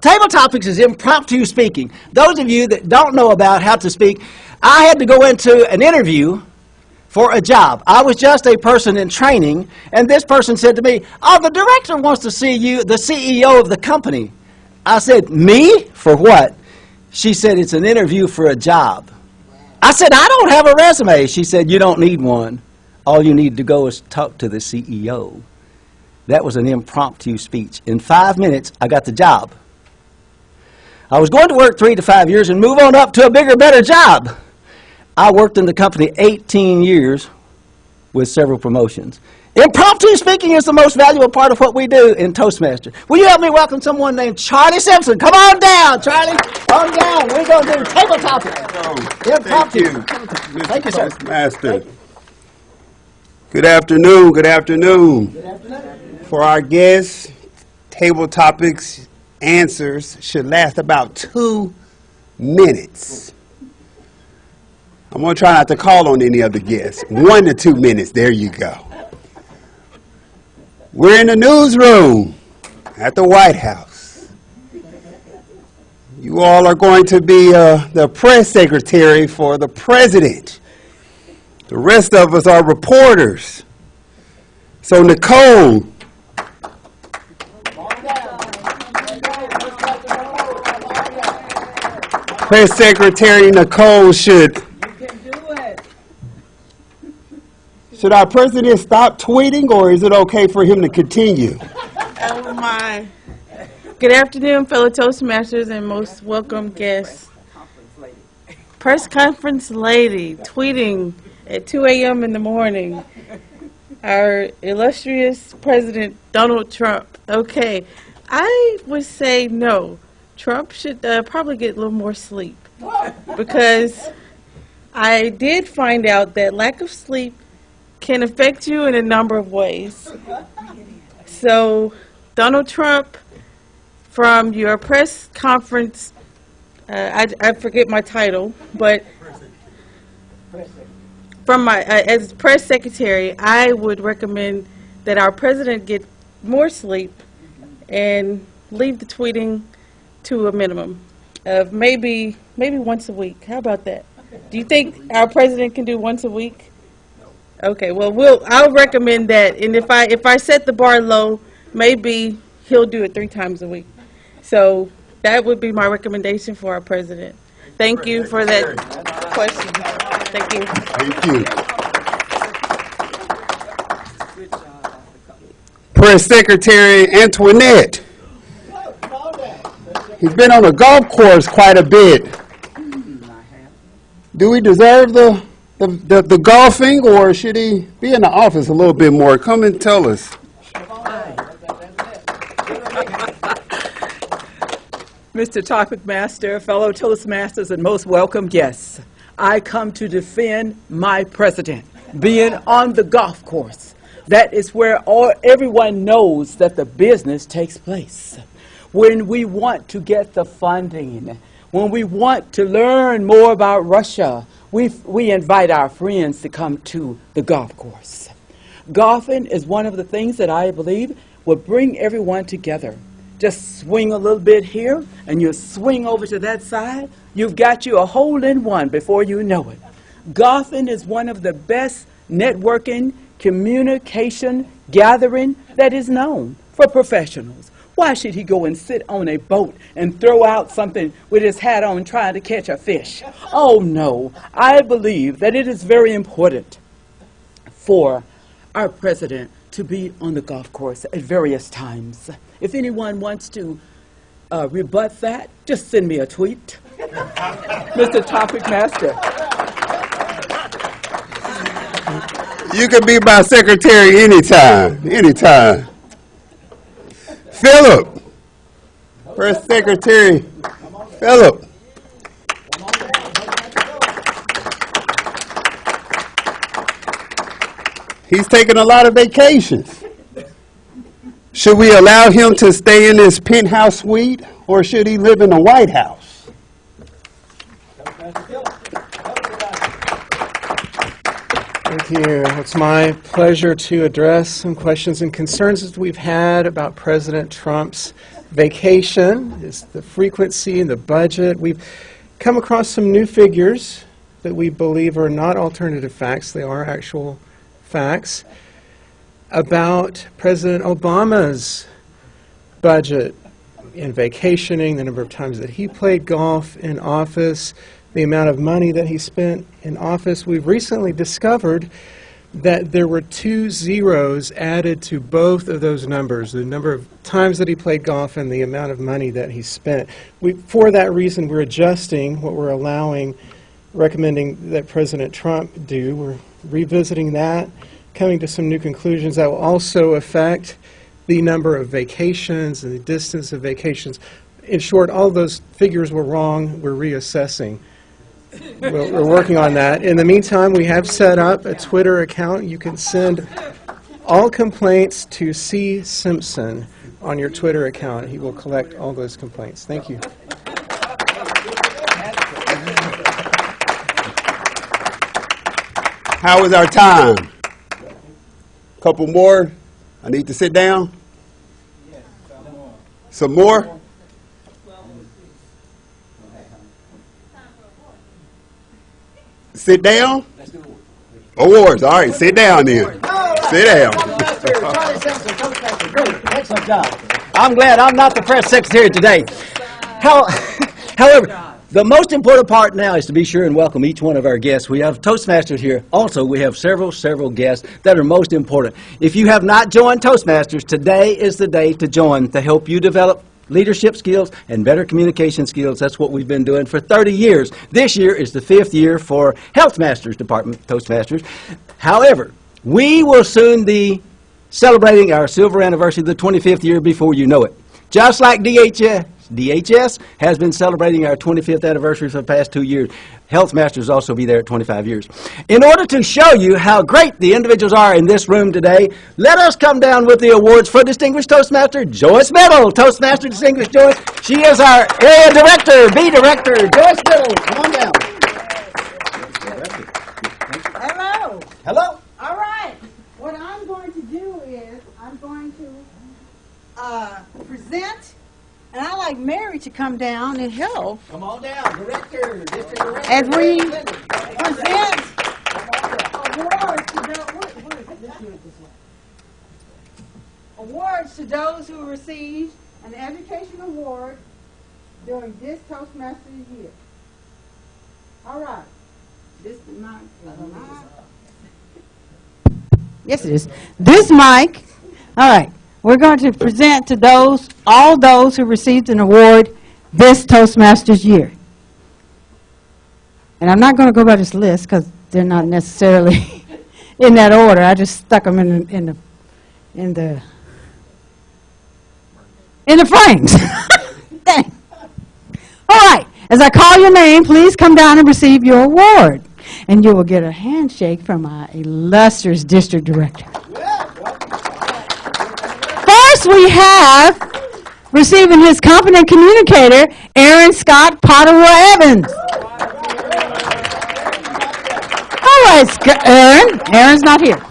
Table Topics is impromptu speaking. Those of you that don't know about how to speak, I had to go into an interview for a job. I was just a person in training, and this person said to me, "Oh, the director wants to see you, the CEO of the company." I said, "Me? For what?" She said, "It's an interview for a job." I said, "I don't have a resume." She said, "You don't need one. All you need to go is talk to the CEO." That was an impromptu speech. In 5 minutes, I got the job. I was going to work 3 to 5 years and move on up to a bigger, better job. I worked in the company 18 years with several promotions. Impromptu speaking is the most valuable part of what we do in Toastmasters. Will you help me welcome someone named Charlie Simpson? Come on down, Charlie. Come on down. We're going to do Table Topics. Impromptu. Thank you, sir. Toastmaster. Good afternoon. Good afternoon. Good afternoon. For our guests, Table Topics answers should last about 2 minutes. I'm going to try not to call on any other guests. 1 to 2 minutes. There you go. We're in the newsroom at the White House. You all are going to be the press secretary for the president. The rest of us are reporters. So Nicole, Press Secretary Nicole should our president stop tweeting, or is it okay for him to continue? Oh my. Good afternoon, fellow Toastmasters and most welcome guests. Press conference lady tweeting at 2 a.m. in the morning. Our illustrious President Donald Trump. Okay, I would say no. Trump should probably get a little more sleep, because I did find out that lack of sleep can affect you in a number of ways. So, Donald Trump, from your press conference, I forget my title, but from my as press secretary, I would recommend that our president get more sleep and leave the tweeting to a minimum of maybe once a week. How about that? Do you think our president can do once a week? Okay, well, I'll recommend that, and if I set the bar low, maybe he'll do it 3 times a week. So that would be my recommendation for our president. Thank you for that question. Thank you. Thank you. Press Secretary Antoinette. He's been on the golf course quite a bit. Do we deserve the golfing, or should he be in the office a little bit more? Come and tell us. Mr. Topic Master, fellow Toastmasters, and most welcome guests, I come to defend my president being on the golf course. That is where everyone knows that the business takes place. When we want to get the funding, when we want to learn more about Russia, we invite our friends to come to the golf course. Golfing is one of the things that I believe will bring everyone together. Just swing a little bit here, and you swing over to that side. You've got you a hole-in-one before you know it. Golfing is one of the best networking, communication, gathering that is known for professionals. Why should he go and sit on a boat and throw out something with his hat on trying to catch a fish? Oh, no. I believe that it is very important for our president to be on the golf course at various times. If anyone wants to rebut that, just send me a tweet. Mr. Topic Master. You can be my secretary anytime. Philip, Press Secretary Philip. He's taking a lot of vacations. Should we allow him to stay in his penthouse suite, or should he live in the White House? Thank you. It's my pleasure to address some questions and concerns that we've had about President Trump's vacation is the frequency and the budget. We've come across some new figures that we believe are not alternative facts. They are actual facts about President Obama's budget in vacationing, the number of times that he played golf in office, the amount of money that he spent in office. We've recently discovered that there were 2 zeros added to both of those numbers, the number of times that he played golf and the amount of money that he spent. For that reason, we're adjusting what we're allowing, recommending that President Trump do. We're revisiting that, coming to some new conclusions that will also affect the number of vacations and the distance of vacations. In short, all those figures were wrong. We're reassessing. We're working on that. In the meantime, we have set up a Twitter account. You can send all complaints to C. Simpson on your Twitter account. He will collect all those complaints. Thank you. How is our time? Couple more? I need to sit down? Some more? Sit down? Awards. All right, sit down then. Sit down. Excellent job. I'm glad I'm not the press secretary today. However, the most important part now is to be sure and welcome each one of our guests. We have Toastmasters here. Also, we have several guests that are most important. If you have not joined Toastmasters, today is the day to join to help you develop leadership skills and better communication skills. That's what we've been doing for 30 years. This year is the 5th year for Health Masters Department, Toastmasters. However, we will soon be celebrating our silver anniversary, the 25th year before you know it. Just like DHS has been celebrating our 25th anniversary for the past 2 years. Health Masters will also be there at 25 years. In order to show you how great the individuals are in this room today, let us come down with the awards for Distinguished Toastmaster Joyce Biddle. Toastmaster Distinguished Joyce. She is our Area Director, B Director, Joyce Biddle. Come on down. Hello. Hello. All right. What I'm going to do is I'm going to present, and I'd like Mary to come down and help Come on down, Director, District Director. as we present awards to awards to those who received an education award during this Toastmasters year. All right. This is my. Yes, it is. This mic. All right. We're going to present to all those who received an award this Toastmasters year. And I'm not going to go by this list because they're not necessarily in that order. I just stuck them in the frames. Dang. All right. As I call your name, please come down and receive your award. And you will get a handshake from our illustrious district director. First, we have receiving his competent communicator, Aaron Scott Potterwell Evans. All right, Aaron. Aaron's not here.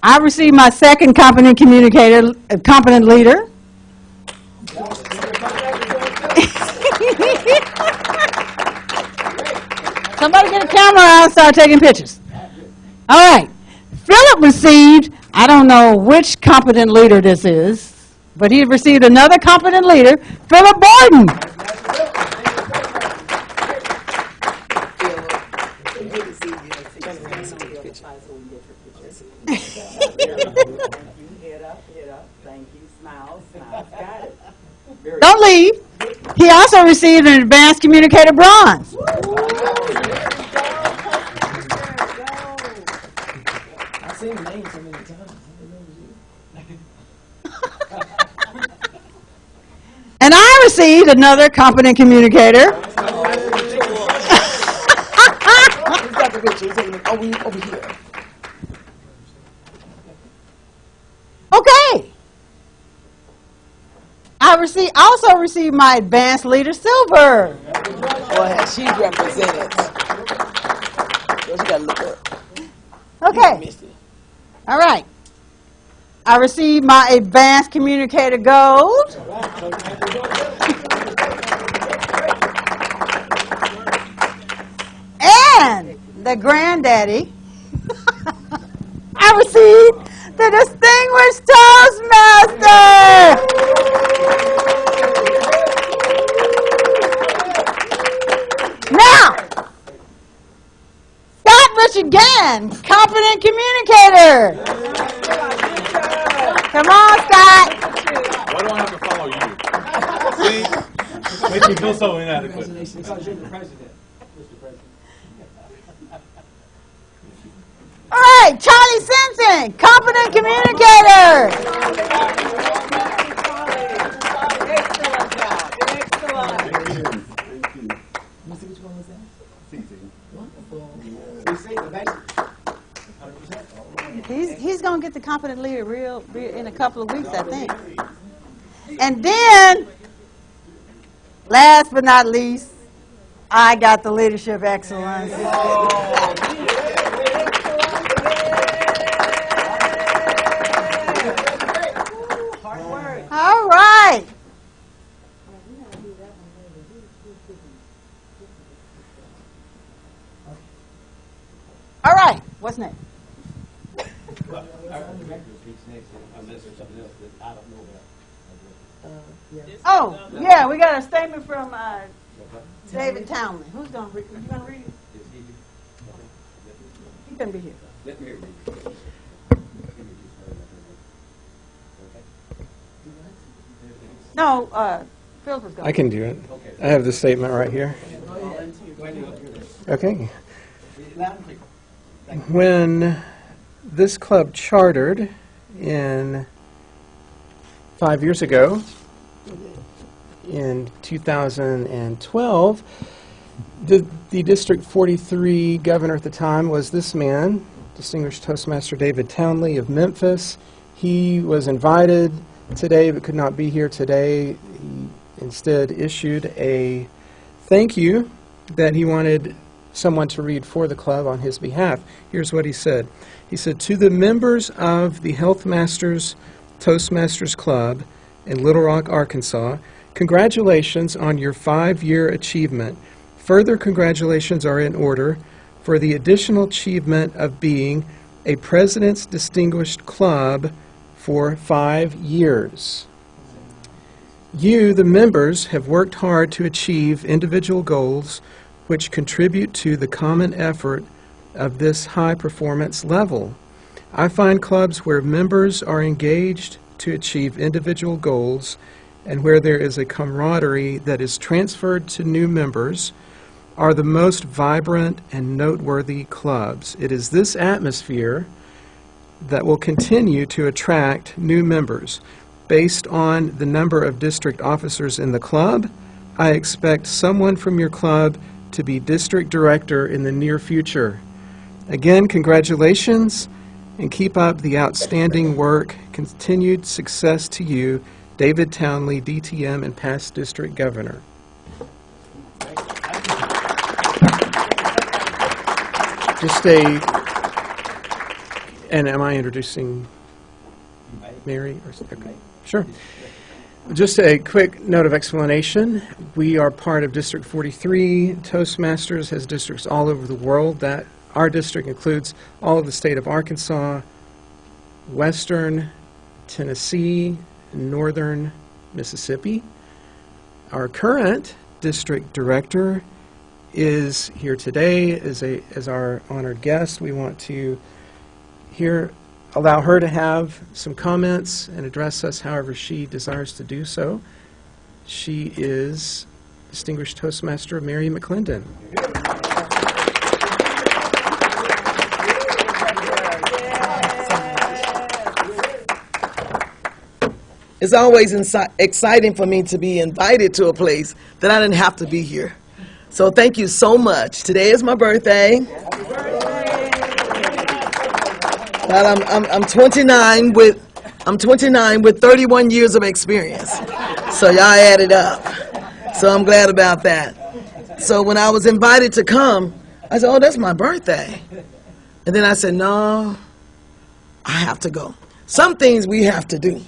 I received my second competent communicator, competent leader. Somebody get a camera out and start taking pictures. All right. Philip received, I don't know which competent leader this is, but he received another competent leader, Philip Borden. Don't leave. He also received an advanced communicator bronze. I've seen the name so many times. And I received another competent communicator. Okay. I also received my advanced leader silver. Well, she's represented. Well, she got to look up. Okay. All right. I received my Advanced Communicator Gold. And the granddaddy, I received the Distinguished Toastmaster. Now, Scott Richard Gann, Competent Communicator. Come on, Scott. Why do I have to follow you? See? Makes me feel so inadequate. All right, Charlie Simpson, Competent Communicator. He's going to get the competent leader real in a couple of weeks, I think. And then, last but not least, I got the Leadership Excellence. All right. All right. What's next? Oh, yeah, we got a statement from David Townley. Who's going to read it? You going to read it? He's going to be here. No, Philip was going. I can do it. I have the statement right here. Okay. When this club chartered in 5 years ago, in 2012, the District 43 governor at the time was this man, Distinguished Toastmaster David Townley of Memphis. He was invited today but could not be here today. He instead issued a thank you that he wanted someone to read for the club on his behalf. Here's what he said. He said, "To the members of the Health Masters Toastmasters Club in Little Rock, Arkansas, congratulations on your 5-year achievement. Further congratulations are in order for the additional achievement of being a President's Distinguished Club for 5 years. You, the members, have worked hard to achieve individual goals which contribute to the common effort of this high-performance level. I find clubs where members are engaged to achieve individual goals and where there is a camaraderie that is transferred to new members are the most vibrant and noteworthy clubs. It is this atmosphere that will continue to attract new members. Based on the number of district officers in the club, I expect someone from your club to be district director in the near future. Again, congratulations, and keep up the outstanding work. Continued success to you, David Townley, DTM and past district governor." And am I introducing Mary? Okay, sure. Just a quick note of explanation. We are part of District 43. Toastmasters has districts all over the world. Our district includes all of the state of Arkansas, western Tennessee, northern Mississippi. Our current district director is here today as our honored guest. We want to allow her to have some comments and address us however she desires to do so. She is Distinguished Toastmaster Mary McClendon. It's always exciting for me to be invited to a place that I didn't have to be here. So thank you so much. Today is my birthday. But I'm 29 with 31 years of experience. So y'all add it up. So I'm glad about that. So when I was invited to come, I said, "Oh, that's my birthday." And then I said, "No, I have to go." Some things we have to do.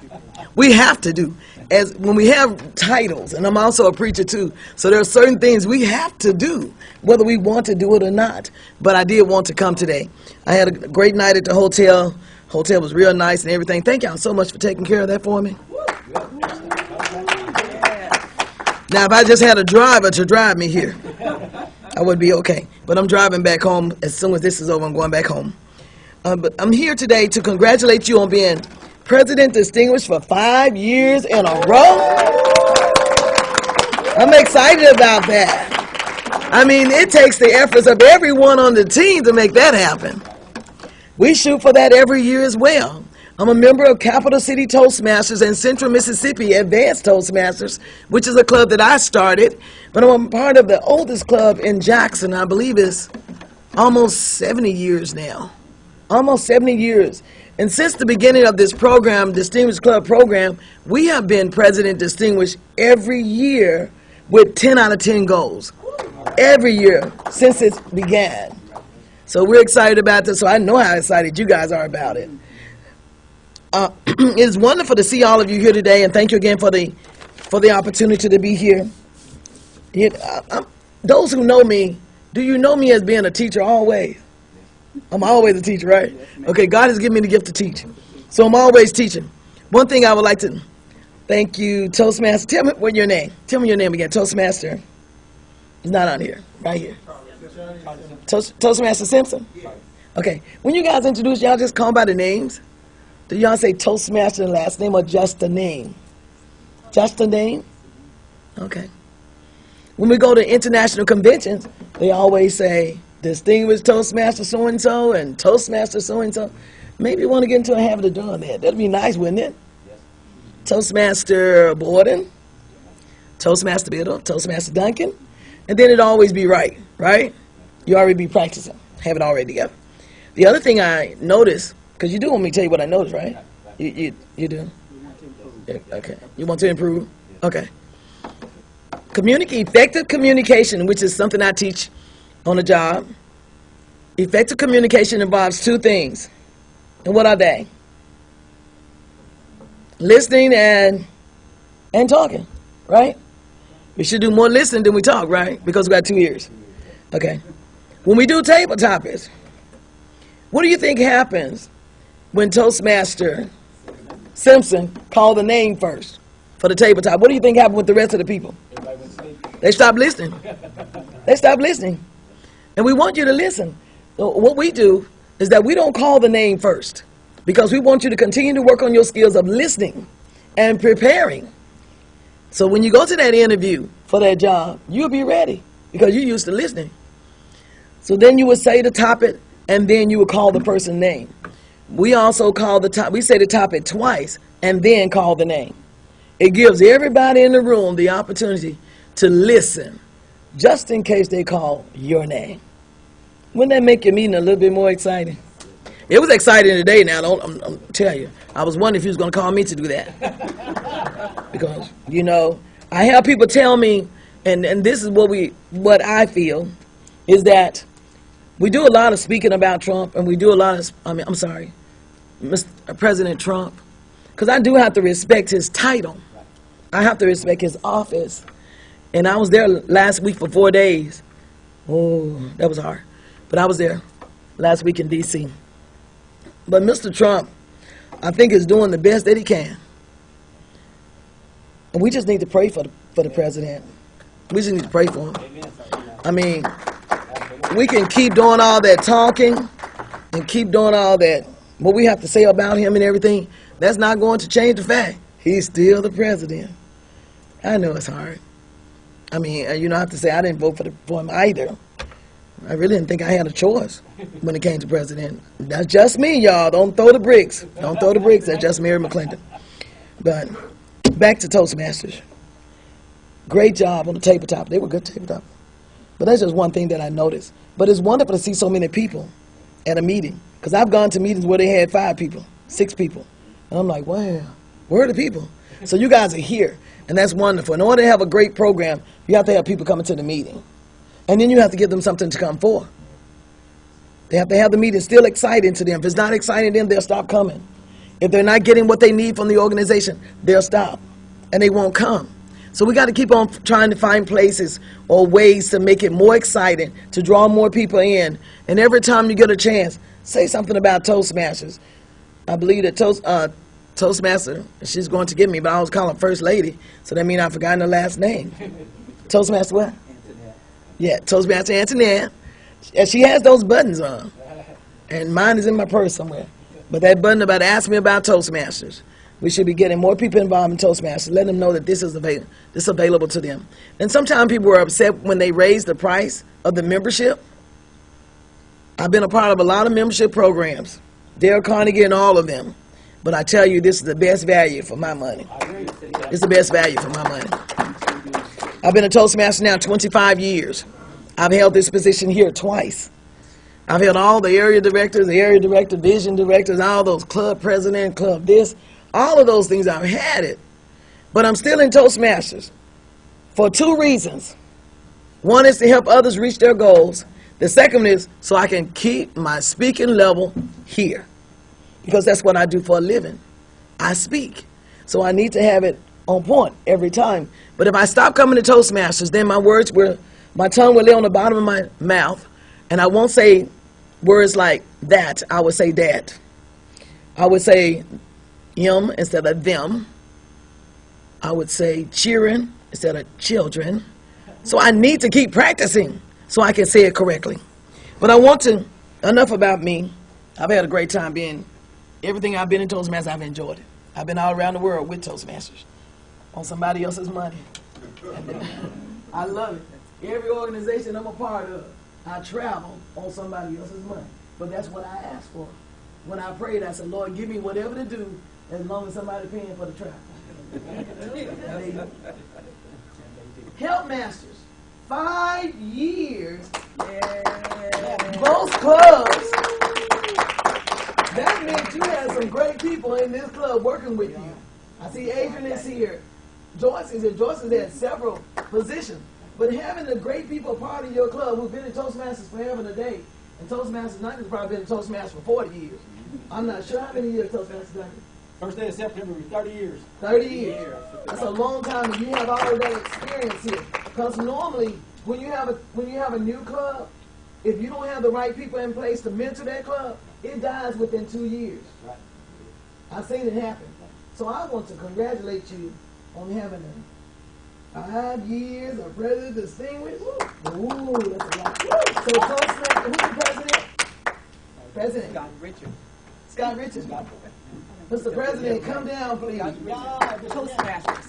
We have to do. As when we have titles, and I'm also a preacher too, so there are certain things we have to do, whether we want to do it or not. But I did want to come today. I had a great night at the hotel. Hotel was real nice and everything. Thank y'all so much for taking care of that for me. Now, if I just had a driver to drive me here, I would be okay. But I'm driving back home. As soon as this is over, I'm going back home. But I'm here today to congratulate you on being President Distinguished for 5 years in a row. I'm excited about that. I mean, it takes the efforts of everyone on the team to make that happen. We shoot for that every year as well. I'm a member of Capital City Toastmasters and Central Mississippi Advanced Toastmasters, which is a club that I started, but I'm part of the oldest club in Jackson. I believe it's almost 70 years now. Almost 70 years. And since the beginning of this program, Distinguished Club program, we have been President Distinguished every year with 10 out of 10 goals. Every year since it began. So we're excited about this. So I know how excited you guys are about it. It's wonderful to see all of you here today, and thank you again for the opportunity to be here. Those who know me, do you know me as being a teacher always? I'm always a teacher, right? Okay, God has given me the gift to teach. So I'm always teaching. One thing I would like to thank you, Toastmaster. Tell me what your name. Tell me your name again. Toastmaster. It's not on here. Right here. Toastmaster Simpson? Okay. When you guys introduce, y'all just call by the names? Do y'all say Toastmaster last name or just the name? Just the name? Okay. When we go to international conventions, they always say Distinguished Toastmaster so-and-so and Toastmaster so-and-so. Maybe you want to get into a habit of doing that. That'd be nice, wouldn't it? Yes. Toastmaster Borden, Toastmaster Biddle, Toastmaster Duncan, and then it'd always be right, right? You already be practicing, have it already together. The other thing I noticed, because you do want me to tell you what I noticed, right? You do? Yeah, okay. You want to improve? Okay. Effective communication, which is something I teach on the job. Effective communication involves two things. And what are they? Listening and talking, right? We should do more listening than we talk, right? Because we got 2 ears. Okay. When we do table topics, what do you think happens when Toastmaster Simpson called the name first for the tabletop? What do you think happened with the rest of the people? They stopped listening. They stopped listening. And we want you to listen. So what we do is that we don't call the name first because we want you to continue to work on your skills of listening and preparing. So when you go to that interview for that job, you'll be ready because you're used to listening. So then you would say the topic and then you would call the person's name. We also call we say the topic twice and then call the name. It gives everybody in the room the opportunity to listen just in case they call your name. Wouldn't that make your meeting a little bit more exciting? It was exciting today now, I'm tell you. I was wondering if you was going to call me to do that. Because, you know, I have people tell me, and this is what I feel, is that we do a lot of speaking about Trump, and we do a lot of, Mr. President Trump, because I do have to respect his title. I have to respect his office. And I was there last week for 4 days. Oh, that was hard. But I was there last week in D.C. But Mr. Trump, I think, is doing the best that he can. And we just need to pray for the president. We just need to pray for him. I mean, we can keep doing all that talking and keep doing all that, what we have to say about him and everything. That's not going to change the fact he's still the president. I know it's hard. I mean, you don't have to say I didn't vote for him either. I really didn't think I had a choice when it came to president. That's just me, y'all. Don't throw the bricks. Don't throw the bricks. That's just Mary McClendon. But back to Toastmasters. Great job on the tabletop. They were good tabletop. But that's just one thing that I noticed. But it's wonderful to see so many people at a meeting. Because I've gone to meetings where they had 5 people, 6 people. And I'm like, wow, where are the people? So you guys are here. And that's wonderful. In order to have a great program, you have to have people coming to the meeting. And then you have to give them something to come for. They have to have the meeting still exciting to them. If it's not exciting to them, they'll stop coming. If they're not getting what they need from the organization, they'll stop and they won't come. So we got to keep on trying to find places or ways to make it more exciting, to draw more people in. And every time you get a chance, say something about Toastmasters. I believe that Toastmaster, she's going to get me, but I always call her First Lady, so that means I've forgotten her last name. Toastmaster what? Antoinette. Yeah, Toastmaster Antoinette. And she has those buttons on. And mine is in my purse somewhere. But that button about ask me about Toastmasters. We should be getting more people involved in Toastmasters, letting them know that this is available to them. And sometimes people were upset when they raised the price of the membership. I've been a part of a lot of membership programs, Dale Carnegie and all of them. But I tell you, this is the best value for my money. It's the best value for my money. I've been a Toastmaster now 25 years. I've held this position here twice. I've held all the area directors, vision directors, all those club president, club this, all of those things. I've had it. But I'm still in Toastmasters for two reasons. One is to help others reach their goals. The second is so I can keep my speaking level here. Because that's what I do for a living. I speak. So I need to have it on point every time. But if I stop coming to Toastmasters, then my tongue will lay on the bottom of my mouth, and I won't say words like that. I would say that. I would say instead of them. I would say cheering instead of children. So I need to keep practicing so I can say it correctly. But enough about me. I've had a great time everything I've been in Toastmasters, I've enjoyed it. I've been all around the world with Toastmasters on somebody else's money. I love it. Every organization I'm a part of, I travel on somebody else's money. But that's what I asked for. When I prayed, I said, Lord, give me whatever to do as long as somebody's paying for the travel. Help Masters, 5 years. Most clubs. That meant you had some great people in this club working with you. I see Adrian is here. Joyce is here. Joyce has had several positions. But having the great people part of your club who've been in Toastmasters forever and a day, and Toastmasters Duncan's probably been in Toastmasters for 40 years. I'm not sure how many years Toastmasters Duncan. First day of September, 30 years. 30 years. That's a long time, and you have all of that experience here. Because normally, when you have a new club, if you don't have the right people in place to mentor that club, it dies within 2 years. Right. I've seen it happen. So I want to congratulate you on having 5 years of President Distinguished. Ooh, that's a lot. So Toastmaster, who's the president? President. Scott Richard. Scott Richards. Mr. President, come down, please. Toastmasters.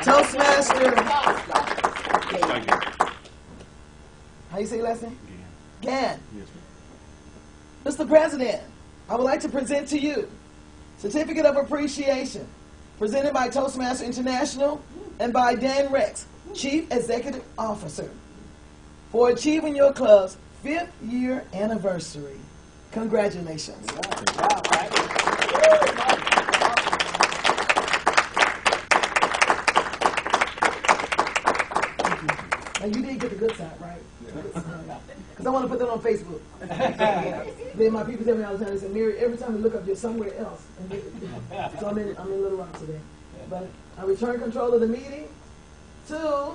Toastmaster. Thank you. How you say your last name? Gann. Yes, Mr. President, I would like to present to you Certificate of Appreciation presented by Toastmasters International and by Dan Rex, Chief Executive Officer, for achieving your club's 5th year anniversary. Congratulations. Now you did get the good side, right? Because I want to put that on Facebook. Then my people tell me all the time, they say, Mary, every time we look up, you're somewhere else. So I'm in Little Rock today. But I return control of the meeting to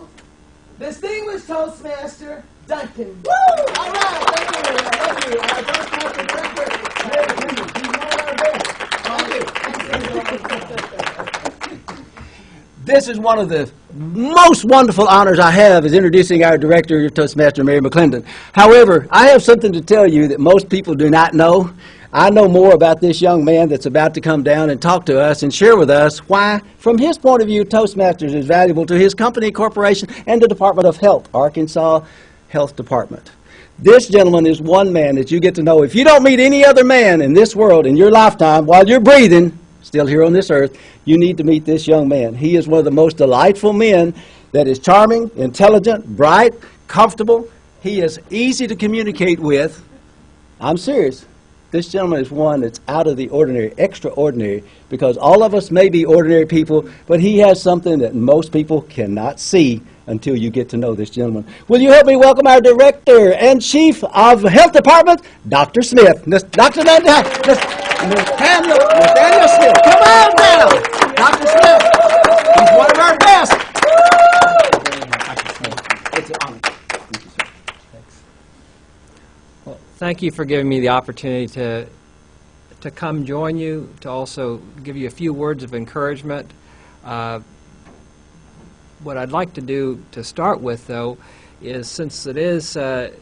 Distinguished Toastmaster Duncan. Woo! All right, thank you. Thank you. Toastmaster Duncan. He's one of our best. Thank you. This is one of the most wonderful honors I have is introducing our director of Toastmaster, Mary McClendon. However, I have something to tell you that most people do not know. I know more about this young man that's about to come down and talk to us and share with us why, from his point of view, Toastmasters is valuable to his company, corporation, and the Department of Health, Arkansas Health Department. This gentleman is one man that you get to know. If you don't meet any other man in this world in your lifetime while you're breathing, still here on this earth, you need to meet this young man. He is one of the most delightful men that is charming, intelligent, bright, comfortable. He is easy to communicate with. I'm serious. This gentleman is one that's out of the ordinary, extraordinary, because all of us may be ordinary people, but he has something that most people cannot see until you get to know this gentleman. Will you help me welcome our Director and Chief of Health Department, Dr. Smith. Dr. Nathaniel Smith. Come on down. Dr. Smith. He's one of our best. It's an honor. Well, thank you for giving me the opportunity to come join you, to also give you a few words of encouragement. What I'd like to do to start with, though, is since it is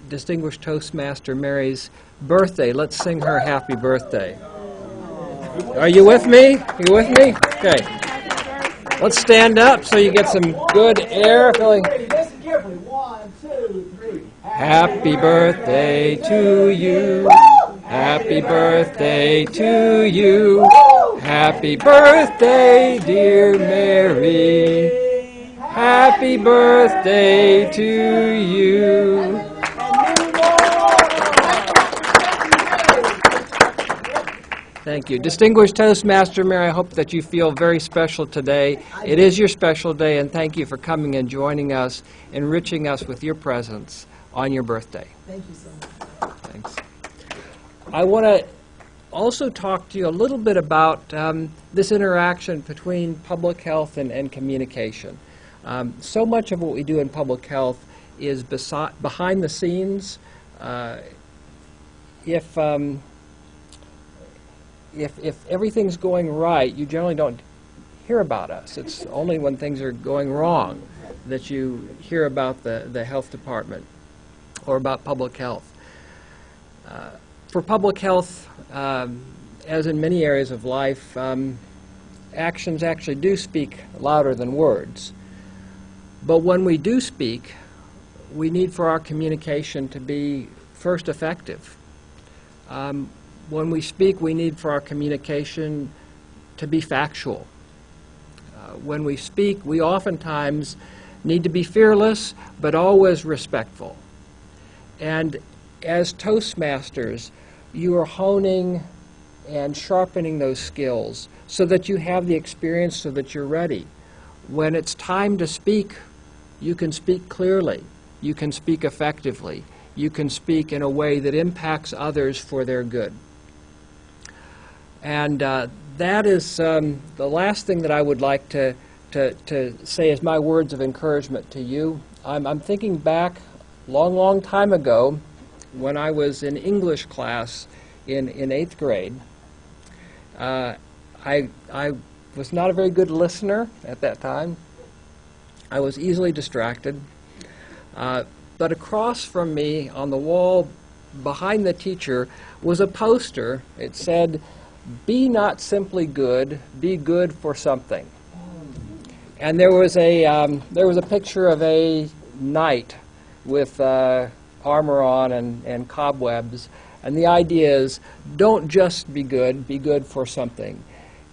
Distinguished Toastmaster Mary's birthday, let's sing her happy birthday. Are you with me? Are you with me? Okay. Let's stand up so you get some good air. Listen carefully. 1, 2, 3. Happy birthday to you. Happy birthday to you. Happy birthday, dear Mary. Happy birthday to you. Thank you. Distinguished Toastmaster Mary, I hope that you feel very special today. It is your special day, and thank you for coming and joining us, enriching us with your presence on your birthday. Thank you so much. Thanks. I want to also talk to you a little bit about this interaction between public health and communication. So much of what we do in public health is behind the scenes. If everything's going right, you generally don't hear about us. It's only when things are going wrong that you hear about the health department or about public health. For public health, as in many areas of life, actions actually do speak louder than words. But when we do speak, we need for our communication to be first effective. When we speak, we need for our communication to be factual. When we speak, we oftentimes need to be fearless, but always respectful. And as Toastmasters, you are honing and sharpening those skills so that you have the experience, so that you're ready. When it's time to speak, you can speak clearly, you can speak effectively, you can speak in a way that impacts others for their good. And that is the last thing that I would like to say as my words of encouragement to you. I'm thinking back long time ago when I was in English class in 8th grade. I was not a very good listener at that time. I was easily distracted. But across from me on the wall behind the teacher was a poster. It said, "Be not simply good, be good for something." And there was a picture of a knight with armor on and cobwebs. And the idea is, don't just be good for something.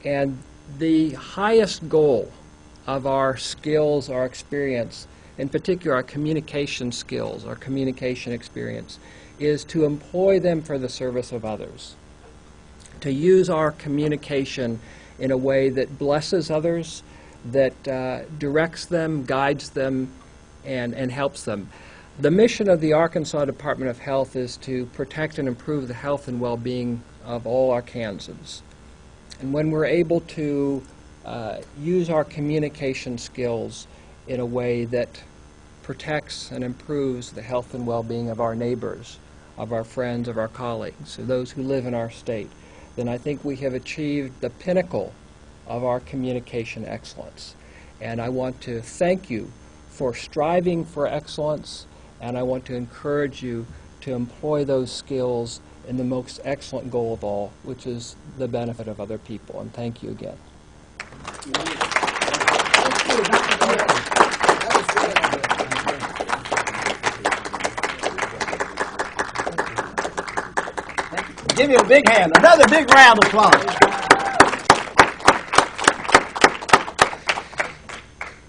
And the highest goal of our skills, our experience, in particular our communication skills, our communication experience, is to employ them for the service of others. To use our communication in a way that blesses others, that directs them, guides them, and helps them. The mission of the Arkansas Department of Health is to protect and improve the health and well-being of all Arkansans. And when we're able to use our communication skills in a way that protects and improves the health and well-being of our neighbors, of our friends, of our colleagues, of those who live in our state, then I think we have achieved the pinnacle of our communication excellence. And I want to thank you for striving for excellence, and I want to encourage you to employ those skills in the most excellent goal of all, which is the benefit of other people. And thank you again. Give you a big hand. Another big round of applause.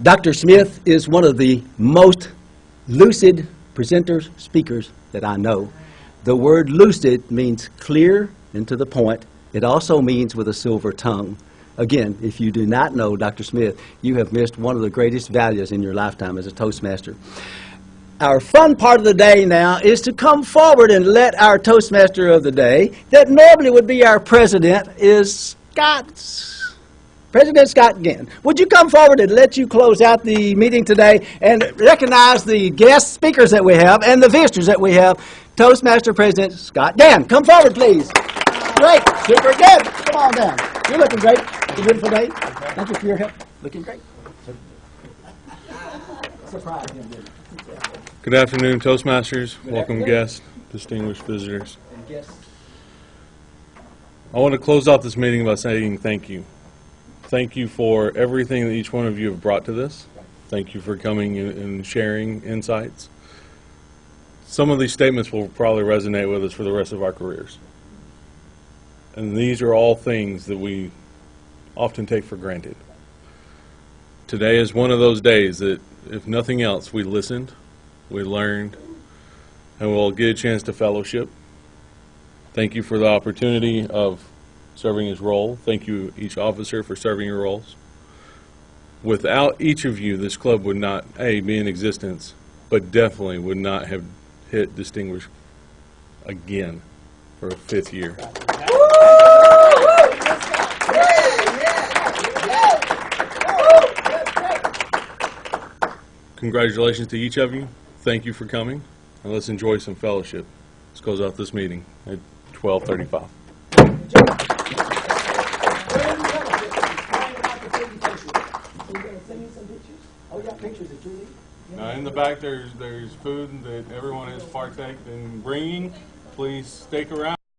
Dr. Smith is one of the most lucid presenters, speakers that I know. The word lucid means clear and to the point. It also means with a silver tongue. Again, if you do not know Dr. Smith, you have missed one of the greatest values in your lifetime as a Toastmaster. Our fun part of the day now is to come forward and let our Toastmaster of the day, that normally would be our president, is President Scott Ginn. Would you come forward and let you close out the meeting today and recognize the guest speakers that we have and the visitors that we have? Toastmaster President Scott Ginn. Come forward, please. Great. Super good. Come on down. You're looking great. It's a beautiful day. Thank you for your help. Looking great. Surprise him, didn't you? Good afternoon, Toastmasters, welcome guests, distinguished visitors. I want to close out this meeting by saying thank you. Thank you for everything that each one of you have brought to this. Thank you for coming and sharing insights. Some of these statements will probably resonate with us for the rest of our careers. And these are all things that we often take for granted. Today is one of those days that, if nothing else, we listened, we learned, and we'll get a chance to fellowship. Thank you for the opportunity of serving his role. Thank you, each officer, for serving your roles. Without each of you, this club would not, A, be in existence, but definitely would not have hit distinguished again for a 5th year. Congratulations to each of you. Thank you for coming, and let's enjoy some fellowship. Let's close out this meeting at 12:35. Now in the back there's food that everyone has partaked in bringing. Please stick around.